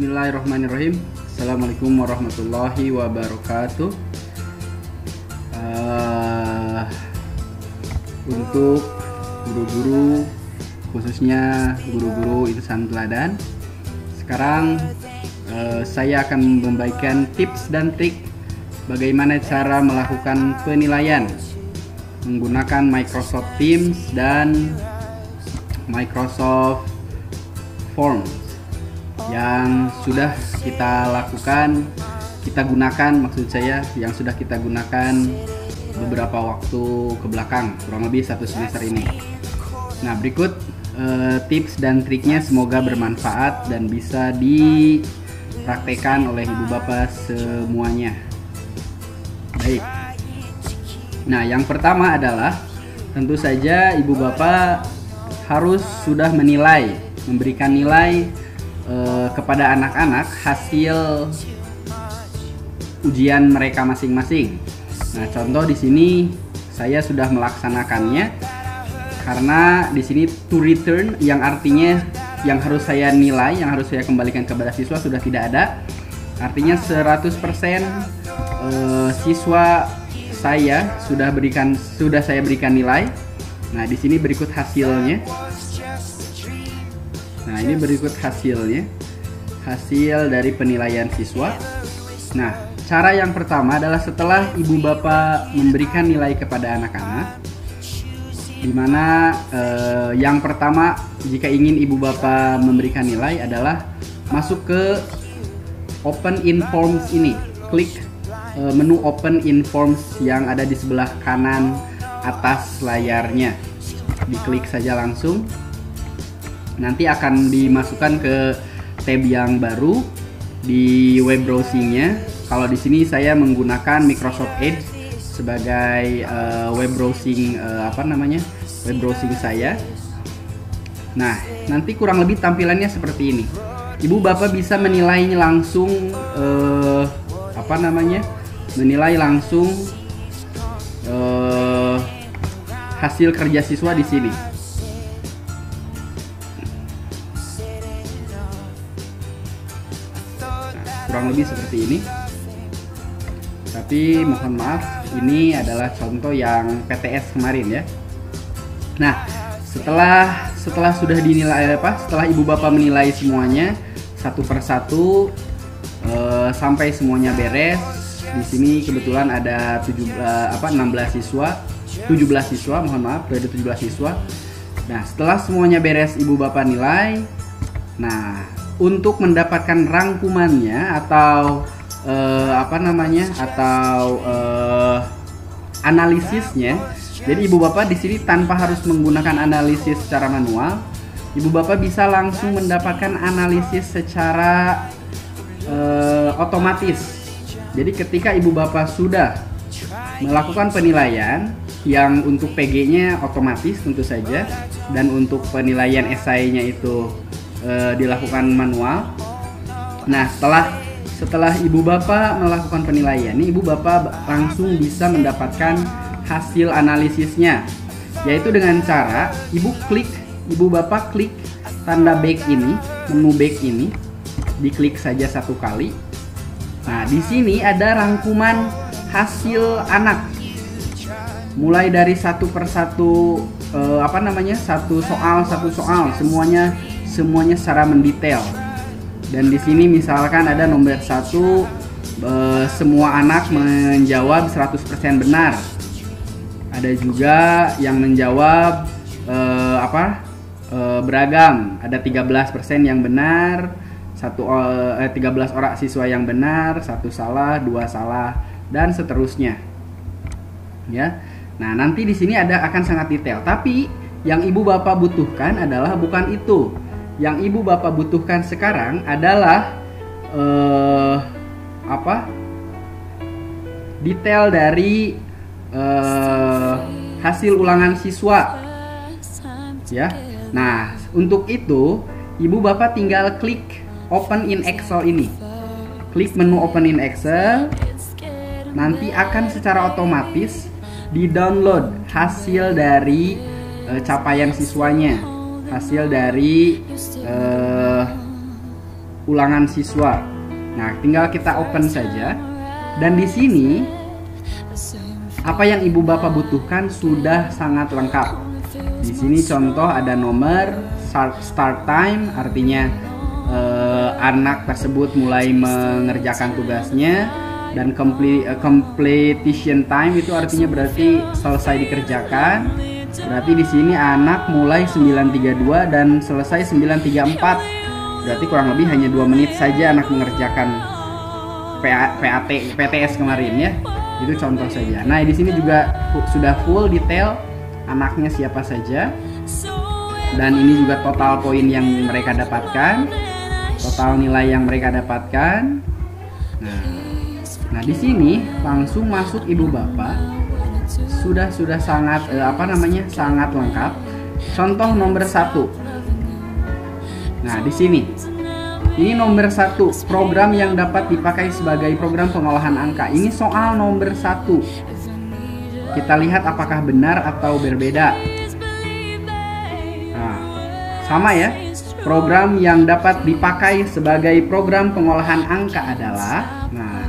Bismillahirrahmanirrahim. Assalamualaikum warahmatullahi wabarakatuh. Untuk guru-guru, khususnya guru-guru insan teladan, sekarang saya akan membagikan tips dan trik bagaimana cara melakukan penilaian menggunakan Microsoft Teams dan Microsoft Forms yang sudah kita lakukan, kita gunakan, maksud saya yang sudah kita gunakan beberapa waktu ke belakang, kurang lebih 1 semester ini. Nah, berikut tips dan triknya, semoga bermanfaat dan bisa dipraktekkan oleh ibu bapak semuanya. Baik. Nah, yang pertama adalah tentu saja ibu bapak harus sudah menilai, memberikan nilai kepada anak-anak hasil ujian mereka masing-masing. Nah, contoh di sini saya sudah melaksanakannya karena di sini to return yang artinya yang harus saya nilai, yang harus saya kembalikan kepada siswa sudah tidak ada. Artinya 100% siswa saya sudah saya berikan nilai. Nah, di sini berikut hasilnya. Nah, ini berikut hasilnya. Hasil dari penilaian siswa. Nah, cara yang pertama adalah setelah ibu bapak memberikan nilai kepada anak-anak, dimana yang pertama jika ingin ibu bapak memberikan nilai adalah masuk ke Open in Forms ini. Klik menu Open in Forms yang ada di sebelah kanan atas layarnya, diklik saja langsung. Nanti akan dimasukkan ke tab yang baru di web browsingnya. Kalau di sini saya menggunakan Microsoft Edge sebagai web browsing web browsing saya. Nah, nanti kurang lebih tampilannya seperti ini. Ibu bapak bisa menilainya langsung menilai langsung hasil kerja siswa di sini. Nah, kurang lebih seperti ini. Tapi mohon maaf, ini adalah contoh yang PTS kemarin ya. Nah, setelah sudah dinilai setelah ibu bapak menilai semuanya satu persatu sampai semuanya beres. Di sini kebetulan ada 17 siswa, mohon maaf, ada 17 siswa. Nah, setelah semuanya beres ibu bapak nilai. Nah, untuk mendapatkan rangkumannya atau analisisnya. Jadi ibu bapak di sini tanpa harus menggunakan analisis secara manual, ibu bapak bisa langsung mendapatkan analisis secara otomatis. Jadi ketika ibu bapak sudah melakukan penilaian yang untuk PG-nya otomatis tentu saja, dan untuk penilaian esainya itu dilakukan manual. Nah, setelah ibu bapak melakukan penilaian, ini ibu bapak langsung bisa mendapatkan hasil analisisnya, yaitu dengan cara ibu bapak klik tanda back ini, menu back ini, diklik saja 1 kali. Nah, di sini ada rangkuman hasil anak, mulai dari satu persatu satu soal semuanya secara mendetail. Dan di sini misalkan ada nomor 1, semua anak menjawab 100% benar. Ada juga yang menjawab beragam, ada 13% yang benar, 13 orang siswa yang benar, 1 salah, 2 salah, dan seterusnya. Ya. Nah, nanti di sini akan sangat detail. Tapi yang ibu bapak butuhkan adalah bukan itu. Yang ibu bapak butuhkan sekarang adalah detail dari hasil ulangan siswa. Ya. Nah, untuk itu ibu bapak tinggal klik Open in Excel ini. Klik menu Open in Excel. Nanti akan secara otomatis di-download hasil dari capaian siswanya, hasil dari ulangan siswa. Nah, tinggal kita open saja. Dan di sini apa yang ibu bapak butuhkan sudah sangat lengkap. Di sini contoh ada nomor start time, artinya anak tersebut mulai mengerjakan tugasnya, dan completion time itu artinya berarti selesai dikerjakan. Berarti di sini anak mulai 9.32 dan selesai 9.34. Berarti kurang lebih hanya 2 menit saja anak mengerjakan PTS kemarin ya. Itu contoh saja. Nah, di sini juga sudah full detail anaknya siapa saja. Dan ini juga total poin yang mereka dapatkan, total nilai yang mereka dapatkan. Nah, di sini langsung masuk ibu bapak. Sudah sangat sangat lengkap. Contoh nomor 1. Nah, di sini ini nomor 1, program yang dapat dipakai sebagai program pengolahan angka. Ini soal nomor 1. Kita lihat apakah benar atau berbeda. Nah, sama ya. Program yang dapat dipakai sebagai program pengolahan angka adalah, nah,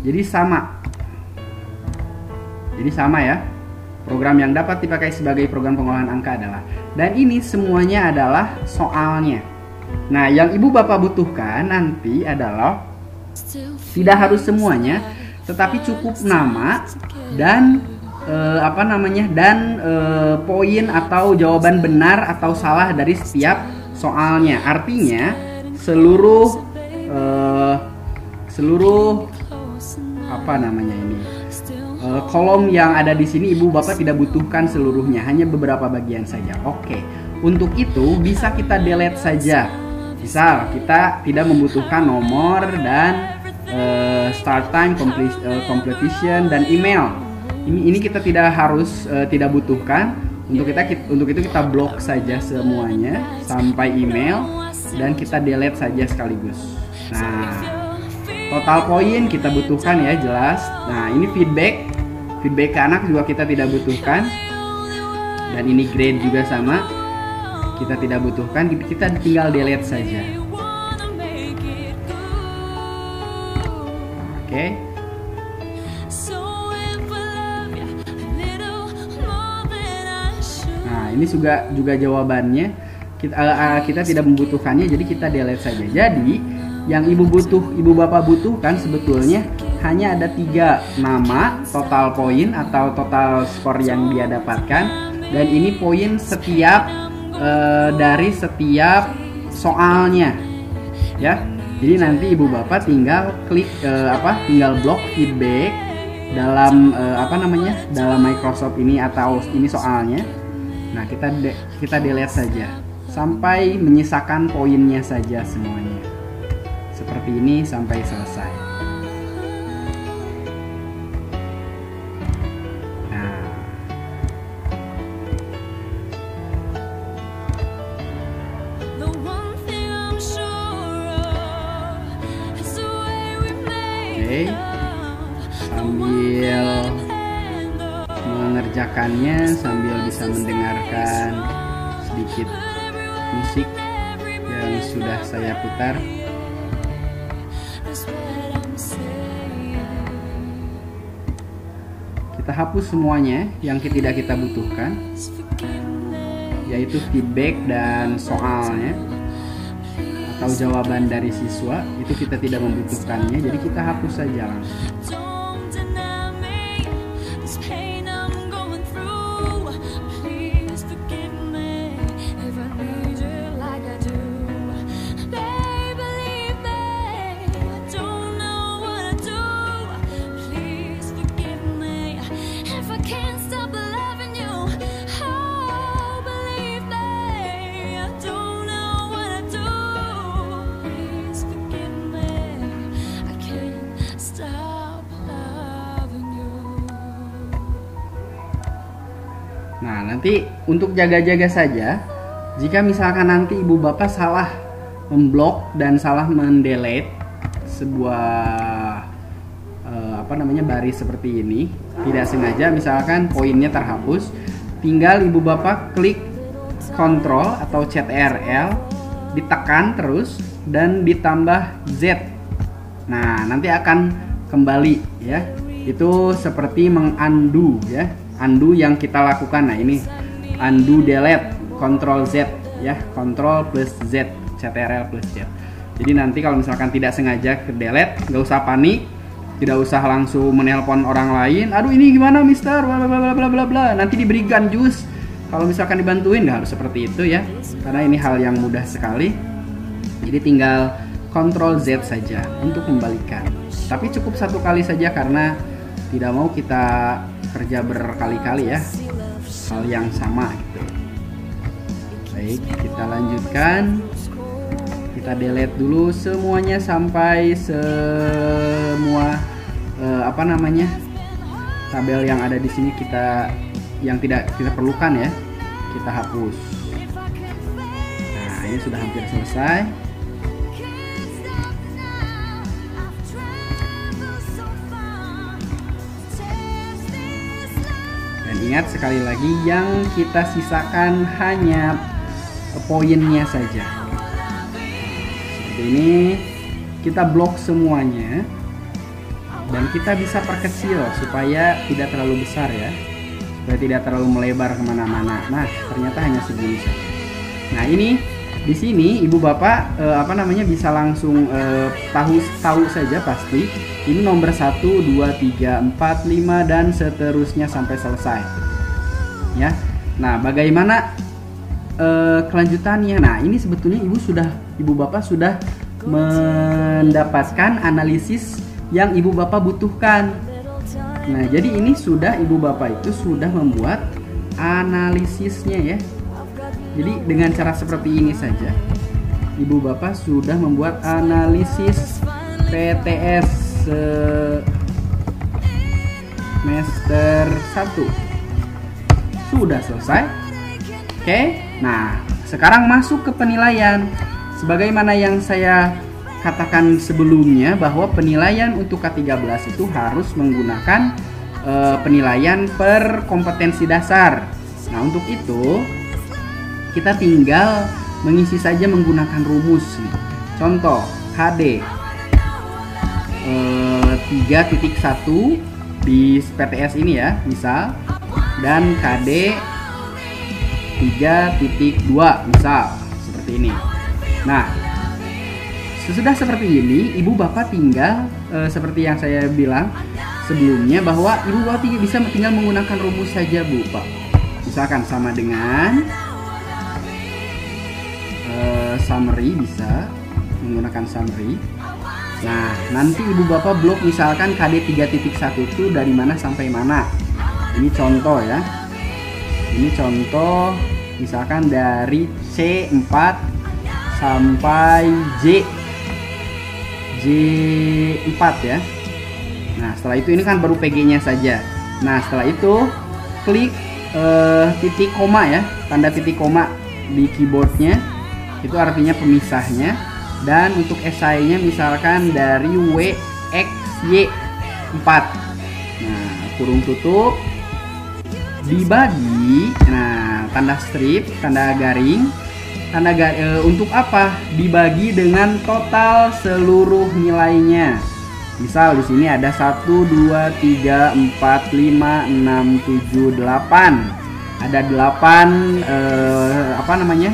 jadi sama. Jadi sama ya. Program yang dapat dipakai sebagai program pengolahan angka adalah. Dan ini semuanya adalah soalnya. Nah, yang ibu bapak butuhkan nanti adalah tidak harus semuanya, tetapi cukup nama dan poin atau jawaban benar atau salah dari setiap soalnya. Artinya seluruh kolom yang ada di sini ibu bapak tidak butuhkan seluruhnya, hanya beberapa bagian saja. Oke, untuk itu bisa kita delete saja. Misal kita tidak membutuhkan nomor dan start time, completion dan email. Ini kita tidak butuhkan. Untuk itu kita blok saja semuanya sampai email dan kita delete saja sekaligus. Nah, total poin kita butuhkan ya, jelas. Nah, ini feedback ke anak juga kita tidak butuhkan. Dan ini grade juga sama, kita tidak butuhkan. Kita tinggal delete saja. Oke. Nah, ini juga jawabannya. Kita tidak membutuhkannya, jadi kita delete saja. Jadi yang ibu bapak butuhkan sebetulnya hanya ada 3, nama, total poin atau total skor yang dia dapatkan, dan ini poin dari setiap soalnya ya. Jadi nanti ibu bapak tinggal klik tinggal blok feedback dalam dalam Microsoft ini atau ini soalnya. Nah, kita delete saja sampai menyisakan poinnya saja semuanya. Seperti ini sampai selesai. Nah, oke, sambil mengerjakannya, sambil bisa mendengarkan sedikit musik yang sudah saya putar. Kita hapus semuanya yang tidak kita butuhkan, yaitu feedback dan soalnya atau jawaban dari siswa. Itu kita tidak membutuhkannya, jadi kita hapus saja langsung. Nah, nanti untuk jaga-jaga saja, jika misalkan nanti ibu bapak salah memblok dan salah mendelete sebuah baris seperti ini, tidak sengaja misalkan poinnya terhapus, tinggal ibu bapak klik Ctrl atau CTRL, ditekan terus dan ditambah Z. Nah, nanti akan kembali ya. Itu seperti mengundo ya. Undo yang kita lakukan. Nah, ini undo delete, Ctrl Z ya, Ctrl plus Z, Ctrl plus Z. Jadi nanti kalau misalkan tidak sengaja ke delete, nggak usah panik, tidak usah langsung menelpon orang lain. Aduh, ini gimana Mister? Bla bla bla bla bla. Nanti diberikan jus. Kalau misalkan dibantuin nggak harus seperti itu ya, karena ini hal yang mudah sekali. Jadi tinggal Ctrl Z saja untuk kembalikan. Tapi cukup satu kali saja karena tidak mau kita kerja berkali-kali ya, hal yang sama gitu. Baik, kita lanjutkan. Kita delete dulu semuanya sampai semua tabel yang ada di sini yang tidak kita perlukan ya, kita hapus. Nah, ini sudah hampir selesai. Dan ingat sekali lagi, yang kita sisakan hanya poinnya saja. Seperti ini, kita blok semuanya dan kita bisa perkecil supaya tidak terlalu besar ya, supaya tidak terlalu melebar kemana-mana. Nah, ternyata hanya segini saja. Nah, ini di sini ibu bapak bisa langsung tahu saja pasti ini nomor 1, 2, 3, 4, 5 dan seterusnya sampai selesai ya. Nah, bagaimana kelanjutannya? Nah, ini sebetulnya ibu bapak sudah mendapatkan analisis yang ibu bapak butuhkan. Nah, jadi ini ibu bapak itu sudah membuat analisisnya ya. Jadi dengan cara seperti ini saja, ibu bapak sudah membuat analisis PTS semester 1. Sudah selesai. Oke. Nah, sekarang masuk ke penilaian. Sebagaimana yang saya katakan sebelumnya, bahwa penilaian untuk K13 itu harus menggunakan penilaian per kompetensi dasar. Nah, untuk itu kita tinggal mengisi saja menggunakan rumus nih. Contoh KD 3.1 di PTS ini ya, misal, dan KD 3.2 misal, seperti ini. Nah, sesudah seperti ini, ibu bapak tinggal seperti yang saya bilang sebelumnya, bahwa ibu bapak bisa tinggal menggunakan rumus saja Bu Pak. Misalkan sama dengan summary, bisa menggunakan summary. Nah, nanti ibu bapak blok misalkan KD 3.1 itu dari mana sampai mana. Ini contoh ya. Ini contoh misalkan dari C4 sampai J4 ya. Nah, setelah itu ini kan baru PG-nya saja. Nah, setelah itu klik titik koma ya, tanda titik koma di keyboardnya, itu artinya pemisahnya. Dan untuk esainya misalkan dari WXY4. Nah, kurung tutup, dibagi, nah tanda strip, tanda garing, untuk apa? Dibagi dengan total seluruh nilainya. Misal di sini ada 1, 2, 3, 4, 5, 6, 7, 8. Ada 8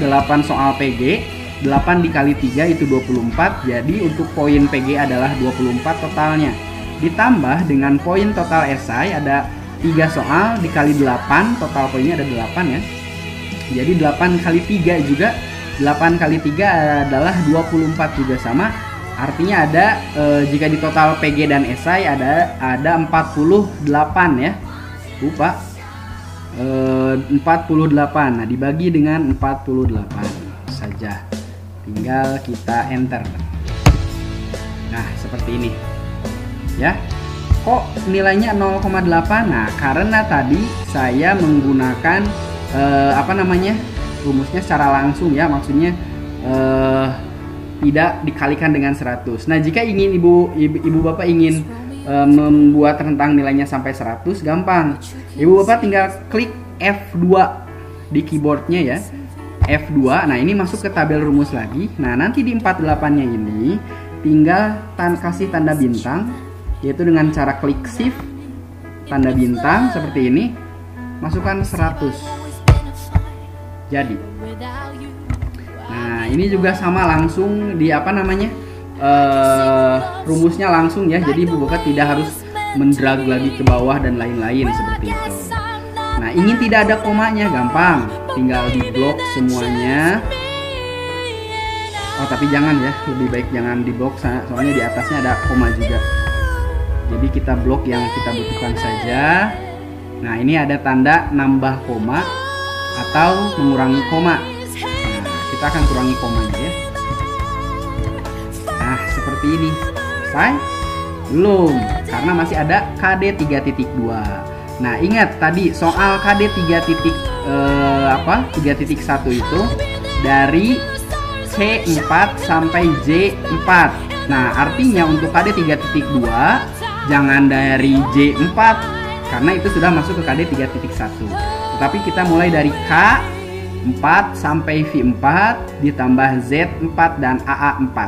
8 soal PG. 8 dikali 3 itu 24. Jadi untuk poin PG adalah 24 totalnya. Ditambah dengan poin total esai ada 3 soal dikali 8, total poinnya ada 8 ya. Jadi 8 kali 3 juga, 8 kali 3 adalah 24 juga sama. Artinya ada jika di total PG dan esai ada 48 ya. Lupa. 48. Nah, dibagi dengan 48 saja. Tinggal kita enter. Nah, seperti ini. Ya. Kok nilainya 0,8? Nah, karena tadi saya menggunakan rumusnya secara langsung ya, maksudnya tidak dikalikan dengan 100. Nah, jika ingin ibu bapak ingin membuat rentang nilainya sampai 100, gampang. Ibu bapak tinggal klik F2 di keyboardnya ya. F2. Nah, ini masuk ke tabel rumus lagi. Nah, nanti di 48-nya ini tinggal kasih tanda bintang, yaitu dengan cara klik shift tanda bintang seperti ini, masukkan 100. Jadi. Nah, ini juga sama langsung di apa namanya? Rumusnya langsung ya. Jadi Ibu Bapak tidak harus mendrag lagi ke bawah dan lain-lain seperti itu. Nah, ingin tidak ada komanya gampang, tinggal di blok semuanya. Oh, tapi jangan ya, lebih baik jangan di blok soalnya di atasnya ada koma juga. Jadi kita blok yang kita butuhkan saja. Nah, ini ada tanda nambah koma atau mengurangi koma. Nah, kita akan kurangi komanya ya. Nah, seperti ini. Selesai? Belum, karena masih ada KD 3.2. Nah, ingat tadi soal KD 3.1 itu dari C4 sampai J4. Nah, artinya untuk KD 3.2 jangan dari J4 karena itu sudah masuk ke KD 3.1. Tetapi kita mulai dari K4 sampai V4 ditambah Z4 dan AA4.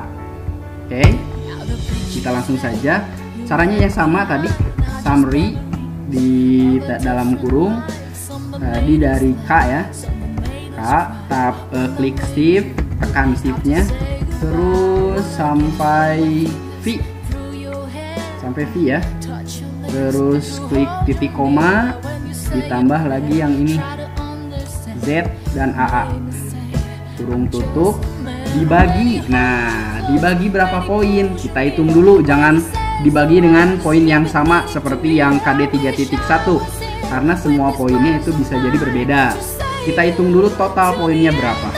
Oke. Kita langsung saja. Caranya yang sama tadi, summary di dalam kurung tadi dari K ya. K, klik shift, tekan shiftnya terus sampai V. Sampai V ya. Terus klik titik koma ditambah lagi yang ini Z dan AA. Kurung tutup, dibagi. Nah, dibagi berapa poin? Kita hitung dulu, jangan dibagi dengan poin yang sama seperti yang KD 3.1 karena semua poinnya itu bisa jadi berbeda. Kita hitung dulu total poinnya berapa.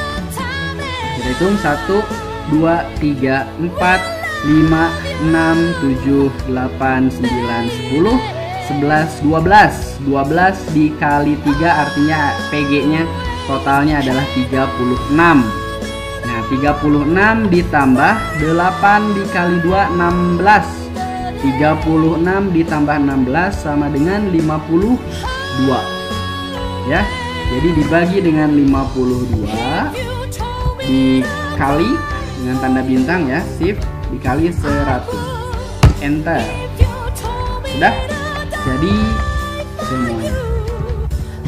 Kita hitung 1, 2, 3, 4, 5, 6, 7, 8, 9, 10, 11, 12. 12 dikali 3 artinya PG-nya totalnya adalah 36. Nah, 36 ditambah 8 dikali 2, 16. 36 ditambah 16 sama dengan 52. Ya, jadi dibagi dengan 52 dikali dengan tanda bintang ya, shift dikali 100. Enter. Sudah jadi semuanya.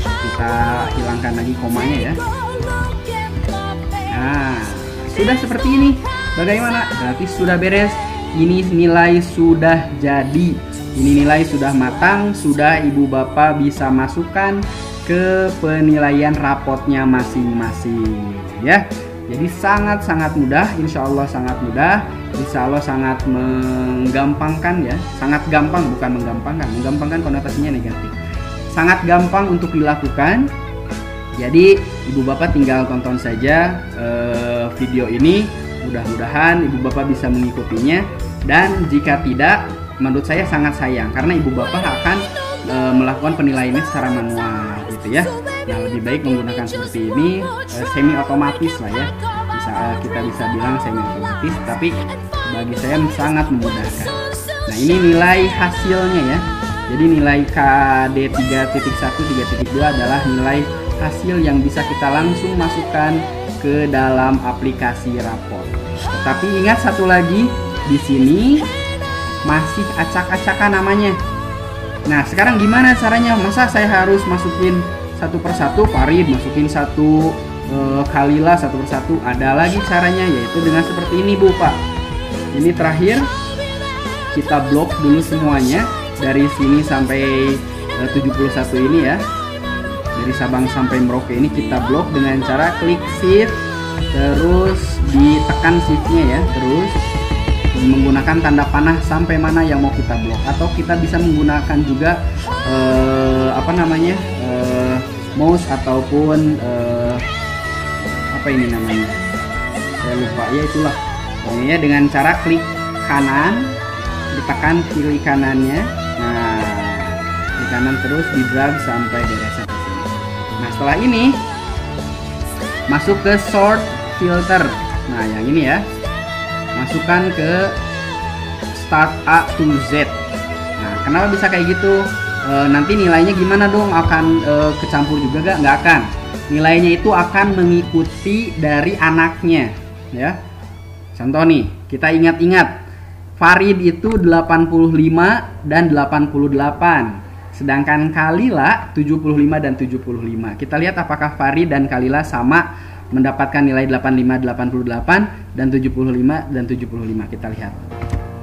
Kita hilangkan lagi komanya ya. Nah, sudah seperti ini. Bagaimana? Berarti sudah beres. Ini nilai sudah jadi. Ini nilai sudah matang. Sudah Ibu Bapak bisa masukkan ke penilaian rapotnya masing-masing ya. Jadi sangat-sangat mudah. Insya Allah sangat mudah. Insya Allah sangat menggampangkan ya. Sangat gampang, bukan menggampangkan. Menggampangkan konotasinya negatif. Sangat gampang untuk dilakukan. Jadi Ibu Bapak tinggal tonton saja video ini. Mudah-mudahan Ibu Bapak bisa mengikutinya. Dan jika tidak, menurut saya sangat sayang karena Ibu Bapak akan melakukan penilaiannya secara manual gitu ya. Nah, lebih baik menggunakan seperti ini, semi otomatis lah ya. Kita bisa bilang semi otomatis, tapi bagi saya sangat memudahkan. Nah, ini nilai hasilnya ya. Jadi nilai KD 3.1, 3.2 adalah nilai hasil yang bisa kita langsung masukkan ke dalam aplikasi rapor. Tapi ingat satu lagi, di sini masih acak-acakan namanya. Nah, sekarang gimana caranya? Masa saya harus masukin satu persatu? Farid masukin satu, Khalila satu persatu. Ada lagi caranya, yaitu dengan seperti ini Bu Pak. Ini terakhir kita blok dulu semuanya dari sini sampai 71 ini ya. Dari Sabang sampai Merauke ini kita blok dengan cara klik shift terus ditekan shiftnya ya, terus menggunakan tanda panah sampai mana yang mau kita blok, atau kita bisa menggunakan juga mouse ataupun apa ini namanya, saya lupa ya, itulah pokoknya dengan cara klik kanan, ditekan kiri kanannya, nah klik kanan terus di drag sampai beres sampai sini. Nah, setelah ini masuk ke sort filter. Nah, yang ini ya, masukkan ke start A to Z. Nah, kenapa bisa kayak gitu? Nanti nilainya gimana dong? Akan kecampur juga gak? Nggak akan. nilainya itu akan mengikuti dari anaknya ya. Contoh nih, kita ingat-ingat Farid itu 85 dan 88. Sedangkan Kalila 75 dan 75. Kita lihat apakah Farid dan Kalila sama mendapatkan nilai 85, 88 dan 75 dan 75. Kita lihat.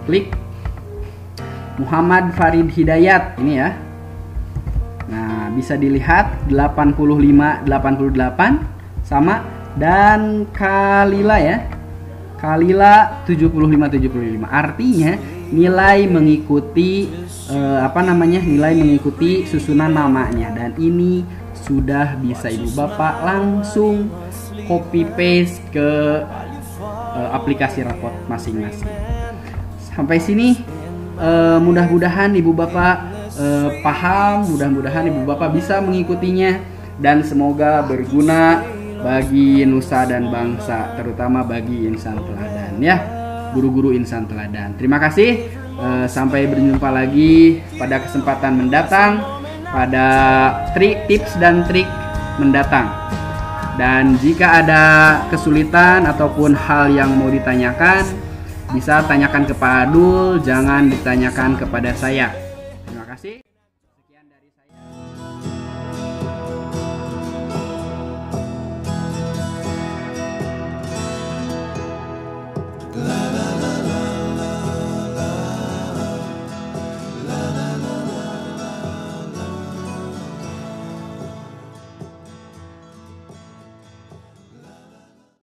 Klik Muhammad Farid Hidayat ini ya. Nah, bisa dilihat 85, 88 sama, dan Kalila ya. Kalila 75, 75. Artinya nilai mengikuti nilai mengikuti susunan namanya, dan ini sudah bisa ibu bapak langsung copy paste ke aplikasi rapot masing-masing. Sampai sini mudah-mudahan ibu bapak paham, mudah-mudahan ibu bapak bisa mengikutinya, dan semoga berguna bagi nusa dan bangsa, terutama bagi insan teladan ya, guru-guru insan teladan. Terima kasih, sampai berjumpa lagi pada kesempatan mendatang, pada tips dan trik mendatang. Dan jika ada kesulitan ataupun hal yang mau ditanyakan, bisa tanyakan ke Pak Adul, jangan ditanyakan kepada saya.